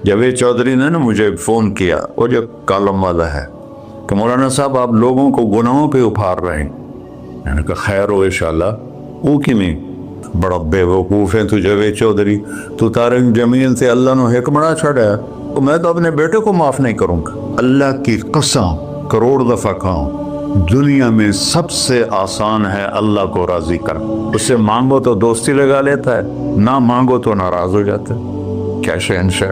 جاوید چودھری نے مجھے فون کیا، وہ جو کالم والا ہے، کہ مولانا صاحب آپ لوگوں کو گناہوں پہ ابھار رہے ہیں۔ میں نے کہا خیر ہو انشاءاللہ۔ وہ کی میں بڑا بے وقوف ہے تو جاوید چودھری، تو طارق جمیل سے اللہ نے حکمڑا چھڑا ہے، تو میں تو اپنے بیٹے کو معاف نہیں کروں گا۔ اللہ کی قسم کروڑ دفعہ کہوں، دنیا میں سب سے آسان ہے اللہ کو راضی کر۔ اس سے مانگو تو دوستی لگا لیتا ہے، نہ مانگو تو ناراض ہو جاتا ہے۔ کیا شہنشاہ!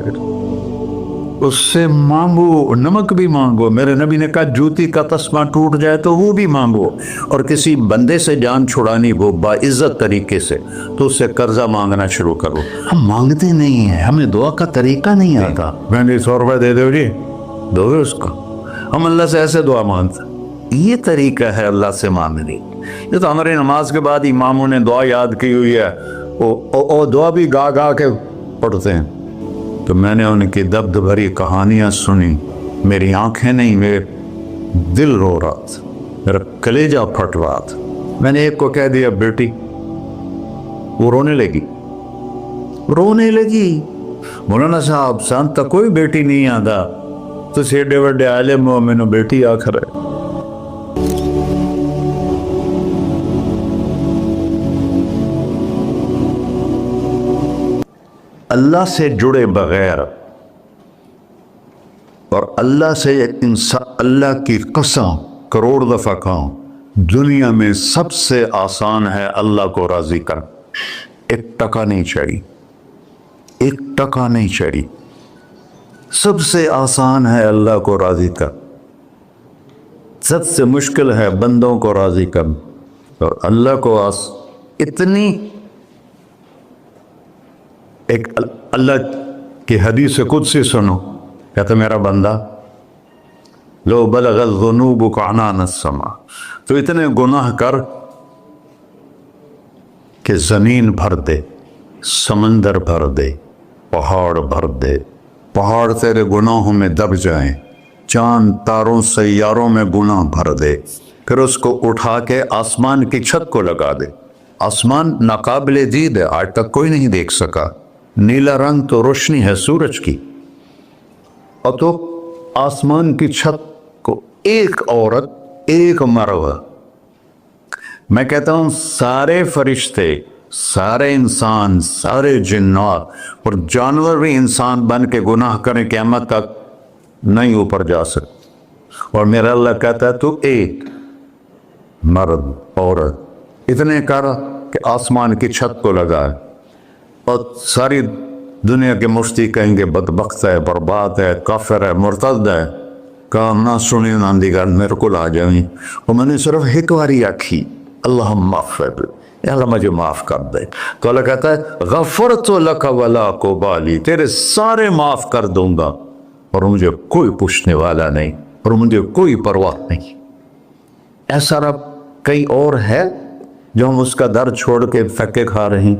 اس سے مانگو، نمک بھی مانگو۔ میرے نبی نے کہا جوتی کا تسمہ ٹوٹ جائے تو وہ بھی مانگو، اور کسی بندے سے جان چھڑانی ہو باعزت طریقے سے تو اس سے قرضہ مانگنا شروع کرو۔ ہم مانگتے نہیں ہیں، ہمیں دعا کا طریقہ نہیں آتا۔ میں نے 100 روپے دے دو جی، دو گے اس کو؟ ہم اللہ سے ایسے دعا مانگتے، یہ طریقہ ہے اللہ سے مانگنے۔ یہ تو ہماری نماز کے بعد اماموں نے دعا یاد کی ہوئی ہے، وہ دعا بھی گا گا کے پڑھتے ہیں۔ تو میں نے ان کی دبد بھری کہانیاں سنی، میری آنکھیں نہیں، میرے دل رو رہا تھا، میرا کلیجہ پھٹ رہا تھا۔ میں نے ایک کو کہہ دیا بیٹی، وہ رونے لگی۔ مولانا صاحب سان تک کوئی بیٹی نہیں آتا، تو سیڈے وڈے عالم ہو، میں نے بیٹی آخر ہے۔ اللہ سے جڑے بغیر اور اللہ سے انسان، اللہ کی قسم کروڑ دفعہ کہوں، دنیا میں سب سے آسان ہے اللہ کو راضی کر۔ ایک ٹکا نہیں چڑھی، ایک ٹکا نہیں چڑھی۔ سب سے آسان ہے اللہ کو راضی کر، سب سے مشکل ہے بندوں کو راضی کر۔ اور اللہ کو اتنی ایک اللہ کی حدیث قدسی سنو، کہتا میرا بندہ لو بلغ الذنوب عنان السماء، تو اتنے گناہ کر کہ زمین بھر دے، سمندر بھر دے، پہاڑ بھر دے، پہاڑ تیرے گناہوں میں دب جائیں، چاند تاروں سیاروں میں گناہ بھر دے، پھر اس کو اٹھا کے آسمان کی چھت کو لگا دے۔ آسمان ناقابل دید ہے، آج تک کوئی نہیں دیکھ سکا، نیلا رنگ تو روشنی ہے سورج کی، اور تو آسمان کی چھت کو ایک عورت، ایک مرد، میں کہتا ہوں سارے فرشتے، سارے انسان، سارے جنات اور جانور بھی انسان بن کے گناہ کریں، قیامت تک نہیں اوپر جا سکتے۔ اور میرا اللہ کہتا ہے تو ایک مرد عورت اتنے کر کہ آسمان کی چھت کو لگائے، اور ساری دنیا کے مفتی کہیں گے بدبخت ہے، برباد ہے، کافر ہے، مرتد ہے، کام نہ سنی نہ دیگر میرے کو آ جائیں۔ اور میں نے صرف ایک باری آکھی اللہم اغفر، اللہ مجھے معاف کر دے، تو اللہ کہتا ہے غفرت لک ولا ابالی، تیرے سارے معاف کر دوں گا اور مجھے کوئی پوچھنے والا نہیں، اور مجھے کوئی پرواہ نہیں۔ ایسا رب کئی اور ہے جو ہم اس کا در چھوڑ کے پھکے کھا رہے ہیں؟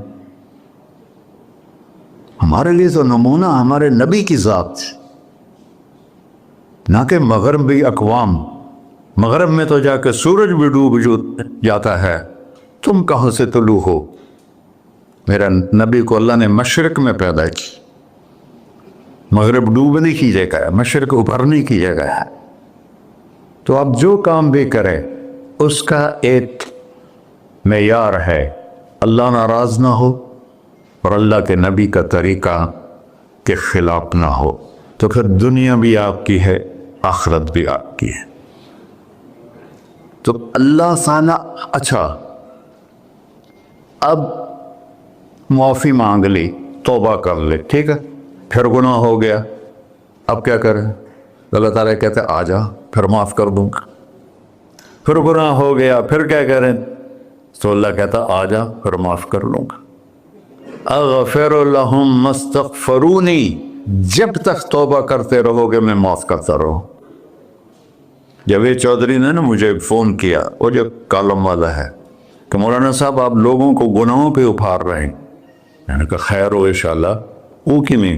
ہمارے لیے تو نمونہ ہمارے نبی کی ذات، نہ کہ مغربی اقوام۔ مغرب میں تو جا کے سورج بھی ڈوب جاتا ہے، تم کہاں سے طلوع ہو؟ میرا نبی کو اللہ نے مشرق میں پیدا کی، مغرب ڈوبنے کی جگہ ہے، مشرق ابھرنے کی جگہ ہے۔ تو آپ جو کام بھی کریں اس کا ایک معیار ہے، اللہ ناراض نہ ہو اور اللہ کے نبی کا طریقہ کے خلاف نہ ہو، تو پھر دنیا بھی آپ کی ہے، آخرت بھی آپ کی ہے۔ تو اللہ سانا اچھا، اب معافی مانگ لی، توبہ کر لے، ٹھیک ہے، پھر گناہ ہو گیا، اب کیا کریں؟ اللہ تعالیٰ کہتے آ جا پھر معاف کر دوں گا۔ پھر گناہ ہو گیا، پھر کیا کریں؟ تو اللہ کہتا آ جا پھر معاف کر لوں گا۔ اغفر لہم مستغفرونی، جب تک توبہ کرتے رہو گے میں معاف کرتا رہوں۔ جاوید چودھری نے مجھے فون کیا، وہ جو کالم والا ہے، کہ مولانا صاحب آپ لوگوں کو گناہوں پہ ابھار رہے ہیں۔ میں نے کہا خیر ہو انشاءاللہ۔ وہ کی میں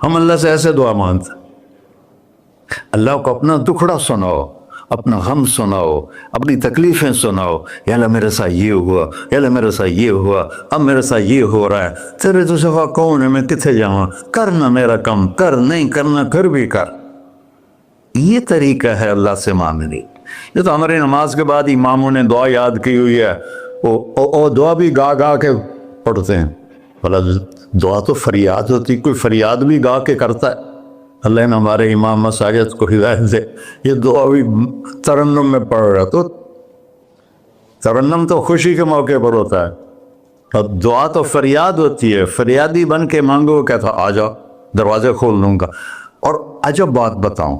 ہم اللہ سے ایسے دعا مانگتے، اللہ کو اپنا دکھڑا سناؤ، اپنا غم سناؤ، اپنی تکلیفیں سناؤ، یا اللہ میرے ساتھ یہ ہوا، یا اللہ میرے ساتھ یہ ہوا، اب میرے ساتھ یہ ہو رہا ہے، تیرے تو سوا کون ہے، میں کتنے جاؤں، کرنا میرا کم، کر نہیں کرنا پھر بھی کر۔ یہ طریقہ ہے اللہ سے مانگنے۔ یہ تو ہماری نماز کے بعد اماموں نے دعا یاد کی ہوئی ہے، وہ دعا بھی گا گا کے پڑھتے ہیں۔ بھلا دعا تو فریاد ہوتی، کوئی فریاد بھی گا کے کرتا ہے؟ اللہ نے ہمارے امام مساجد کو ہدایت دے، یہ دعا بھی ترنم میں پڑھ رہا، تو ترنم تو خوشی کے موقع پر ہوتا ہے، اب دعا تو فریاد ہوتی ہے، فریادی بن کے مانگو، کہتا آ جاؤ دروازے کھول دوں گا۔ اور عجب بات بتاؤں،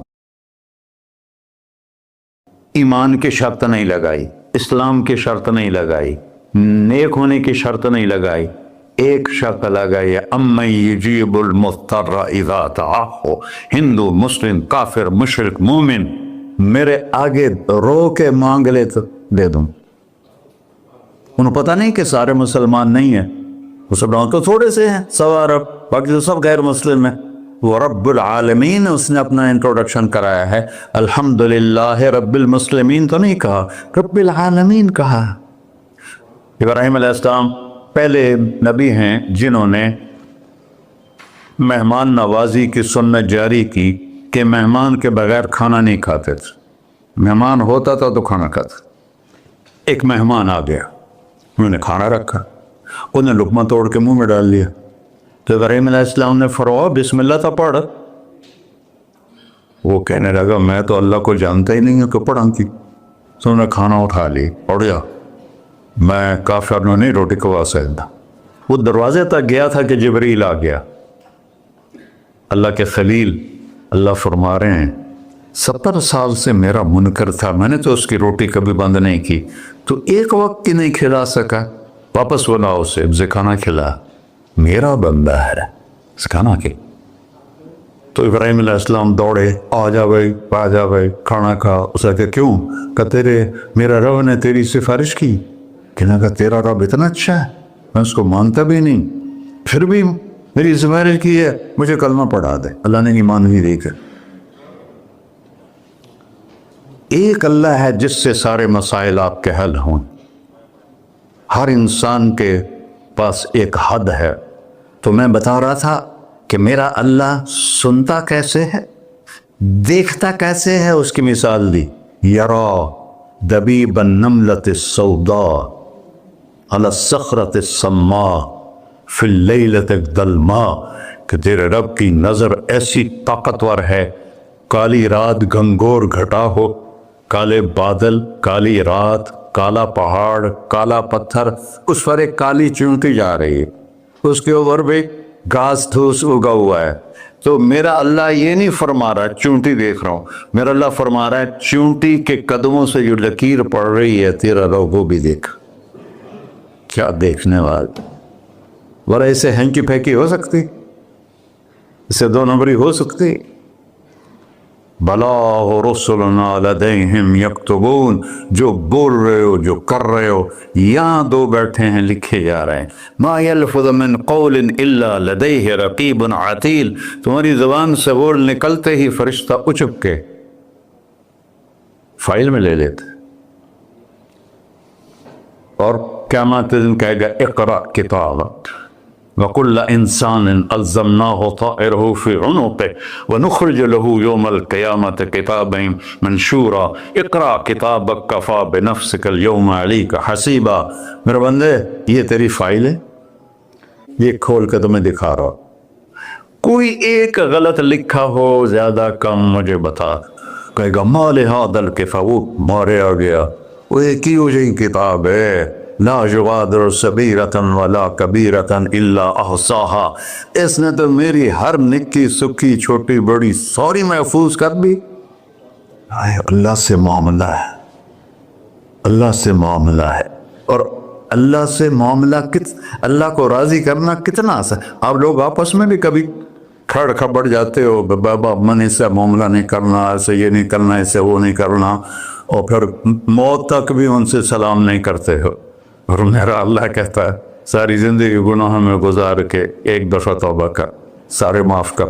ایمان کی شرط نہیں لگائی، اسلام کی شرط نہیں لگائی، نیک ہونے کی شرط نہیں لگائی، ایک شرط لگائی، امن یجیب المضطر اذا دعاہ۔ ہندو، مسلم، کافر، مشرک، مومن میرے آگے رو کے مانگ لے تو دے دوں۔ انہوں پتہ نہیں کہ سارے مسلمان نہیں ہیں، مسلمان تو تھوڑے سے ہیں، 100 ارب، باقی تو سب غیر مسلم ہیں۔ وہ رب العالمین اس نے اپنا انٹروڈکشن کرایا ہے، الحمدللہ رب المسلمین تو نہیں کہا، رب العالمین کہا۔ ابراہیم علیہ السلام پہلے نبی ہیں جنہوں نے مہمان نوازی کی سنت جاری کی کہ مہمان کے بغیر کھانا نہیں کھاتے تھے، مہمان ہوتا تھا تو کھانا کھاتے۔ ایک مہمان آ گیا، انہوں نے کھانا رکھا، انہوں نے لقمہ توڑ کے منہ میں ڈال لیا، تو ابراہیم علیہ السلام نے فرمایا بسم اللہ تھا پڑھ۔ وہ کہنے لگا میں تو اللہ کو جانتا ہی نہیں ہوں کہ پڑھا کی، تو انہوں نے کھانا اٹھا لی، پڑھ گیا، میں کافر نے نہیں روٹی کھوا سکتا۔ وہ دروازے تک گیا تھا کہ جبریل آ گیا، اللہ کے خلیل، اللہ فرما رہے ہیں 70 سال سے میرا منکر تھا، میں نے تو اس کی روٹی کبھی بند نہیں کی، تو ایک وقت کی نہیں کھلا سکا، واپس بلا اسے، اسے کھانا کھلا، میرا بندہ ہے، اس کھانا کے۔ تو ابراہیم علیہ السلام دوڑے، آ جا بھائی، آ جا بھائی، کھانا کھا۔ اسے کہ کیوں؟ کہ میرا رب نے تیری سفارش کی، کہنا کہ تیرا رب اتنا اچھا ہے، میں اس کو مانتا بھی نہیں، پھر بھی میری سفارش کی ہے، مجھے کلمہ پڑھا دے۔ اللہ نے ایمان بھی دے کر۔ ایک اللہ ہے جس سے سارے مسائل آپ کے حل ہوں۔ ہر انسان کے پاس ایک حد ہے، تو میں بتا رہا تھا کہ میرا اللہ سنتا کیسے ہے، دیکھتا کیسے ہے، اس کی مثال دی، یرا دبیب النملۃ السوداء علی الصخرۃ الصماء فی اللیلۃ الظلماء، کہ تیرے رب کی نظر ایسی طاقتور ہے، کالی رات گھنگور گھٹا ہو، کالے بادل، کالی رات، کالا پہاڑ، کالا پتھر، اس پر ایک کالی چونٹی جا رہی ہے، اس کے اوپر بھی گھاس دھوس اگا ہوا ہے۔ تو میرا اللہ یہ نہیں فرما رہا چونٹی دیکھ رہا ہوں، میرا اللہ فرما رہا ہے چونٹی کے قدموں سے جو لکیر پڑ رہی ہے تیرا رب وہ بھی دیکھ۔ کیا دیکھنے والا، بڑا اسے ہینکی پھینکی ہو سکتی، اسے 2 نمبری ہو سکتی؟ بلاغ رسلنا لدیہم یکتبون، جو بول رہے ہو، جو کر رہے ہو، یہاں 2 بیٹھے ہیں، لکھے جا رہے ہیں۔ ما یلفظ من قول الا لدیہ رقیب عتید، تمہاری زبان سے بول نکلتے ہی فرشتہ اچک کے فائل میں لے لیتے، اور قیامت دن کہے گا اقرأ کتابک وَكُلَّ إِنسَانٍ أَلْزَمْنَاهُ طَائِرَهُ فِي عُنُقِهِ وَنُخْرِجُ لَهُ يَوْمَ الْقِيَامَةِ كِتَابًا مَنْشُورًا اقرأ کتابک کفیٰ بنفسک اليوم علیک حسیبا۔ میرے بندے یہ تیری فائل ہے، یہ کھول کے تمہیں دکھا رہا ہوں، کوئی ایک غلط لکھا ہو زیادہ کم مجھے بتا۔ کہے گا ما لہذا الکتاب، وہ مارے آ گیا، وہ ایک ہی ہو جائے کتاب ہے، لا یغادر صغیرۃ ولا کبیرۃ الا احصاها، اس نے تو میری ہر نکی سکی چھوٹی بڑی ساری محفوظ کر دی۔ اللہ سے معاملہ ہے، اللہ سے معاملہ ہے، اور اللہ سے معاملہ اللہ کو راضی کرنا کتنا آسان۔ آپ لوگ آپس میں بھی کبھی کھڑ کھبڑ جاتے ہو، بابا من اس سے معاملہ نہیں کرنا، ایسے یہ نہیں کرنا، ایسے وہ نہیں کرنا، اور پھر موت تک بھی ان سے سلام نہیں کرتے ہو۔ اور میرا اللہ کہتا ہے ساری زندگی گناہ میں گزار کے ایک دفعہ توبہ کر، سارے معاف کر۔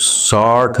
60